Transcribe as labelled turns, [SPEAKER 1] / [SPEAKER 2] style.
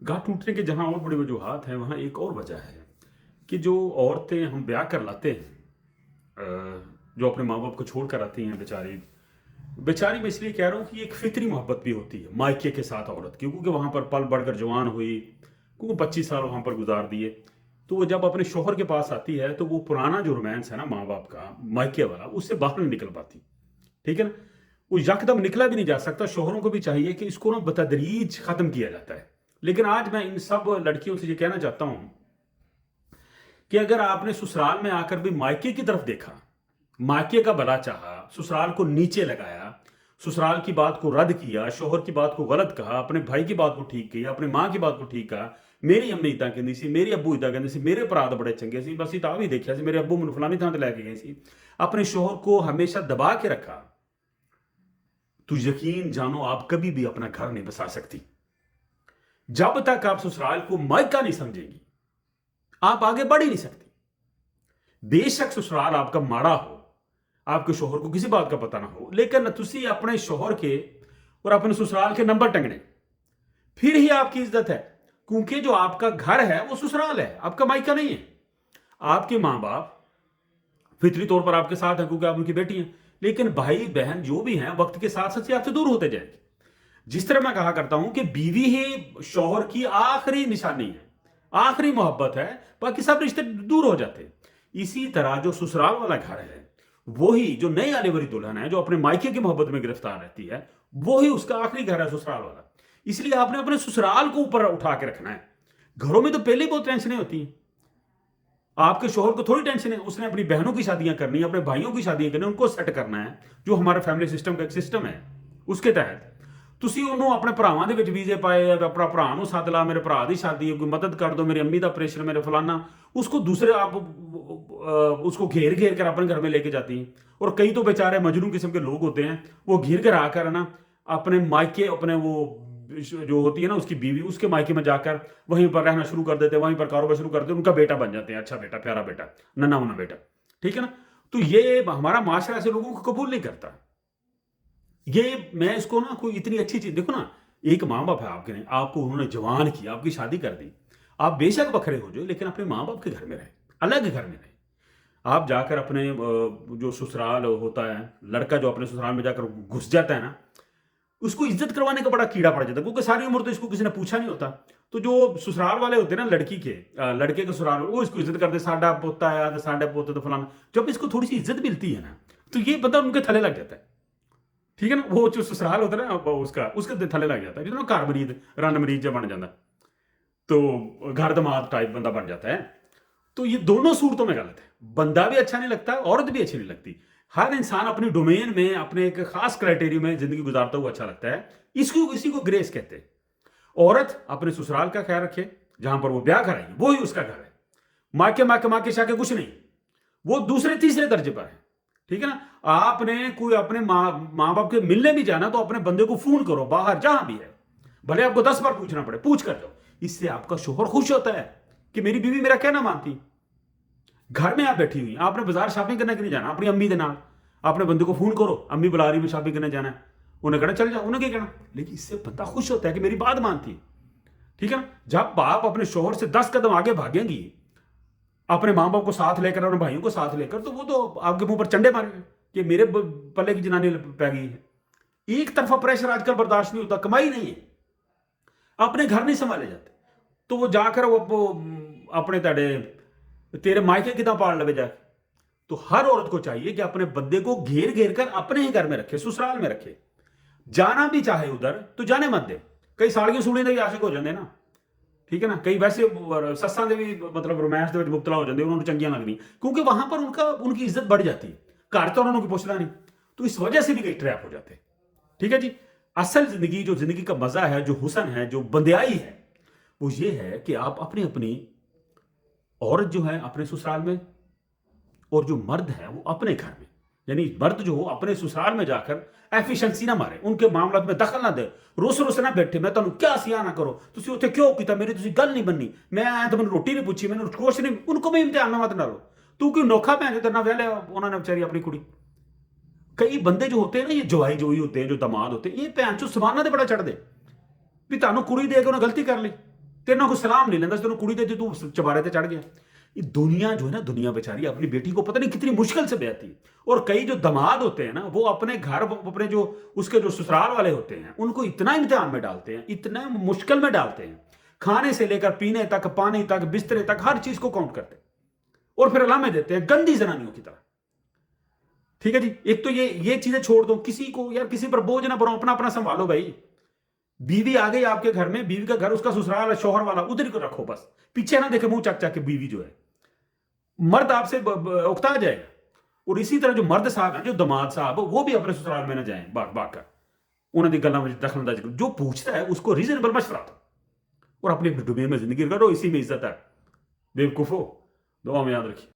[SPEAKER 1] गांठ टूटने के जहां और बड़ी वजूहात हैं, वहां एक और वजह है कि जो औरतें हम ब्याह कर लाते हैं, जो अपने माँ बाप को छोड़ कर आती हैं बेचारी। बेचारी मैं इसलिए कह रहा हूँ कि एक फितरी मोहब्बत भी होती है मायके के साथ औरत की, क्योंकि वहां पर पल बढ़कर जवान हुई, क्योंकि 25 साल वहां पर गुजार दिए। तो वो जब अपने शोहर के पास आती है तो वो पुराना जो रोमांस है ना माँ बाप का, मायके वाला, उससे बाहर नहीं निकल पाती। ठीक है ना। वो यकदम निकला भी नहीं जा सकता। शोहरों को भी चाहिए कि इसको ना बतदरीज खत्म किया जाता है। लेकिन आज मैं इन सब लड़कियों से ये कहना चाहता हूं कि अगर आपने ससुराल में आकर भी मायके की तरफ देखा, मायके का भला चाहा, ससुराल को नीचे लगाया, ससुराल की बात को रद्द किया, शोहर की बात को गलत कहा, अपने भाई की बात को ठीक किया, अपनी मां की बात को ठीक कहा, मेरी अम्मी इदा कहती सी, मेरे अब्बू इदा कहते सी, मेरे भरा तो बड़े चंगे सी, बस इता भी देखा सी, मेरे अब्बू मैनू फलानी थां ते लैके गए सी, अपने शोहर को हमेशा दबा के रखा, तो यकीन जानो आप कभी भी अपना घर नहीं बसा सकती। जब तक आप ससुराल को मायका नहीं समझेंगी, आप आगे बढ़ ही नहीं सकती। बेशक ससुराल आपका माड़ा हो, आपके शोहर को किसी बात का पता ना हो, लेकिन तुसी अपने शोहर के और अपने ससुराल के नंबर टंगने, फिर ही आपकी इज्जत है। क्योंकि जो आपका घर है वो ससुराल है, आपका मायका नहीं है। आपके मां बाप फितरी तौर पर आपके साथ हैं क्योंकि आप उनकी बेटी हैं, लेकिन भाई बहन जो भी हैं वक्त के साथ साथ आपसे दूर होते जाएंगे। जिस तरह मैं कहा करता हूं कि बीवी ही शौहर की आखिरी निशानी है, आखिरी मोहब्बत है, बाकी सब रिश्ते दूर हो जाते हैं। इसी तरह जो ससुराल वाला घर है, वही जो नई आने वाली दुल्हन है, जो अपने मायके की मोहब्बत में गिरफ्तार रहती है, वही उसका आखिरी घर है, ससुराल वाला। इसलिए आपने अपने ससुराल को ऊपर उठा के रखना है। घरों में तो पहले ही बहुत टेंशनें होती हैं। आपके शोहर को थोड़ी टेंशन है, उसने अपनी बहनों की शादियां करनी है, अपने भाइयों की शादियां करनी है, उनको सेट करना है। जो हमारा फैमिली सिस्टम का एक सिस्टम है, उसके तहत ਤੁਸੀਂ ਉਹਨੂੰ ਆਪਣੇ ਭਰਾਵਾਂ ਦੇ ਵਿੱਚ ਵੀਜ਼ੇ ਪਾਏ, ਆਪਣਾ ਭਰਾ ਨੂੰ ਸੱਦ ਲਾ, ਮੇਰੇ ਭਰਾ ਦੀ ਸ਼ਾਦੀ है, कोई मदद कर दो, मेरी अम्मी का ऑपरेशन, मेरे फलाना। उसको दूसरे आप उसको घेर घेर कर अपने घर में लेके जाती हैं। और कई तो बेचारे मजनू किस्म के लोग होते हैं, वो घेर कर आकर ना अपने मायके, अपने वो जो होती है ना उसकी बीवी, उसके मायके में जाकर वहीं पर रहना शुरू कर देते हैं, वहीं पर कारोबार शुरू कर देते हैं, उनका बेटा बन जाते हैं। अच्छा बेटा, प्यारा बेटा, नन्ना मुन्ना बेटा। ठीक है ना। तो ये हमारा माशरा ऐसे लोगों को कबूल नहीं करता। ये मैं इसको ना कोई इतनी अच्छी चीज, देखो ना, एक माँ बाप है आपके, आपको उन्होंने जवान किया, आपकी शादी कर दी, आप बेशक बखरे हो जाओ, लेकिन अपने माँ बाप के घर में रहे, अलग घर में रहे। आप जाकर अपने जो ससुराल होता है, लड़का जो अपने ससुराल में जाकर घुस जाता है ना, उसको इज्जत करवाने का बड़ा कीड़ा पड़ जाता है, क्योंकि सारी उम्र तो इसको किसी ने पूछा नहीं होता। तो जो ससुराल वाले होते हैं ना लड़की के, लड़के के ससुराल, वो इसको इज्जत करते, साडा पोता है तो साडा पोता तो फलाना। जब इसको थोड़ी सी इज्जत मिलती है ना, तो ये बंदा उनके थले लग जाता है। ठीक है ना। वो जो ससुराल होता है ना, उसका उसके थले लग जाता है, जितना घर मरीज, रन मरीज जब बन जाता, तो घर दमाद टाइप बंदा बन जाता है। तो ये दोनों सूरतों में गलत है। बंदा भी अच्छा नहीं लगता, औरत भी अच्छी नहीं लगती। हर इंसान अपनी डोमेन में, अपने एक खास क्राइटेरिया में जिंदगी गुजारता हुआ अच्छा लगता है। इसको इसी को ग्रेस कहते हैं। औरत अपने ससुराल का ख्याल रखे, जहां पर वो ब्याह कराएगी वही उसका घर है। माँ के शाके कुछ नहीं, वो दूसरे तीसरे दर्जे पर है। ठीक है ना। आपने कोई अपने माँ बाप के मिलने भी जाना तो अपने बंदे को फोन करो, बाहर जहां भी है, भले आपको 10 बार पूछना पड़े, पूछ कर जाओ। इससे आपका शोहर खुश होता है कि मेरी बीवी मेरा कहना मानती। घर में आप बैठी हुई, आपने बाजार शॉपिंग करने के लिए जाना अपनी अम्मी के नाल, अपने बंदे को फोन करो, अम्मी बुला रही, मैं शॉपिंग करने जाना है, उन्हें कहना चल जाओ, उन्हें क्या कहना। लेकिन इससे बंदा खुश होता है कि मेरी बात मानती। ठीक है ना। जब आप अपने शोहर से 10 कदम आगे भागेंगी, अपने माँ बाप को साथ लेकर, अपने भाइयों को साथ लेकर, तो वो तो आपके मुंह पर चंडे मारेंगे कि मेरे पल्ले की जनानी पै गई है। एक तरफा प्रेशर आजकल बर्दाश्त नहीं होता, कमाई नहीं है, अपने घर नहीं संभाले जाते, तो वो जाकर वो अपने तेरे मायके कितना पाल लगे जाए। तो हर औरत को चाहिए कि अपने बंदे को घेर घेर कर अपने ही घर में रखे, ससुराल में रखे। जाना भी चाहे उधर तो जाने मत दे। कई साड़ियों सूड़ियों के भी आशिक हो जाते ना। ठीक है ना। कई वैसे सस्सां दे भी मतलब रोमांस दे विच मुबतला हो जाते, उन्होंने चंगियां लगनी, क्योंकि वहां पर उनकी इज्जत बढ़ जाती है। घर तो उन्होंने कोई पूछना नहीं, तो इस वजह से भी कई ट्रैप हो जाते। ठीक है जी। असल जिंदगी, जो जिंदगी का मजा है, जो हुसन है, जो बंदियाई है, वो ये है कि आप अपनी अपनी औरत जो है अपने ससुराल में, और जो मर्द है वो अपने घर में, यानी मर्द जो हो अपने ससुराल में जाकर एफिशिएंसी ना मारे, उनके मामलों में दखल ना दे, रोस रोस ना बैठे, मैं तुहानू क्या सिया ना करो, तुसी उत्थे क्यों कीता, मेरी तुसी गल नहीं बननी, मैं आया तो मैंने रोटी नहीं पूछी, मैंने कुछ नहीं, उनको भी इम्तिहान में मत ना लो। तू क्यों नोखा भैन तेरे व्याह लिया उन्होंने बेचारी अपनी कुड़ी। कई बंदे जो होते हैं ना, ये जवाई होते हैं, जो दामाद होते हैं, ये भैन चो सबाना तो बड़ा चढ़ दे भी तुहानू कुड़ी दे के उन्हें गलती कर ली। तेरे ना कोई सलाम नहीं लेंदा, तेन कुड़ी दे तू चबारे ते चढ़ गया। ये दुनिया जो है ना, दुनिया बेचारी अपनी बेटी को पता नहीं कितनी मुश्किल से ब्याहती है। और कई जो दामाद होते हैं ना, वो अपने घर, अपने जो उसके जो ससुराल वाले होते हैं, उनको इतना इम्तिहान में डालते हैं, इतना मुश्किल में डालते हैं, खाने से लेकर पीने तक, पानी तक, बिस्तरे तक, हर चीज को काउंट करते हैं और फिर अलामे देते हैं गंदी जनानियों की तरह। ठीक है जी। एक तो ये चीजें छोड़ दो, किसी को यार किसी पर बोझ ना बनो, अपना अपना संभालो भाई। बीवी आ गई आपके घर में, बीवी का घर उसका ससुराल है, शोहर वाला, उधर को रखो बस, पीछे ना देखे मुंह चक चक के। बीवी जो है, मर्द आपसे उकता जाएगा। और इसी तरह जो मर्द साहब हैं, जो दामाद साहब, वो भी अपने ससुराल में ना जाएं बाग बाग कर, उन्होंने गल्ला में दखलंदाजी करो। जो पूछता है उसको रीजनेबल मशवरा दो और अपनी दुनिया में जिंदगी करो, इसी में इज्जत है। बेवकूफो, दुआ में याद रखिए।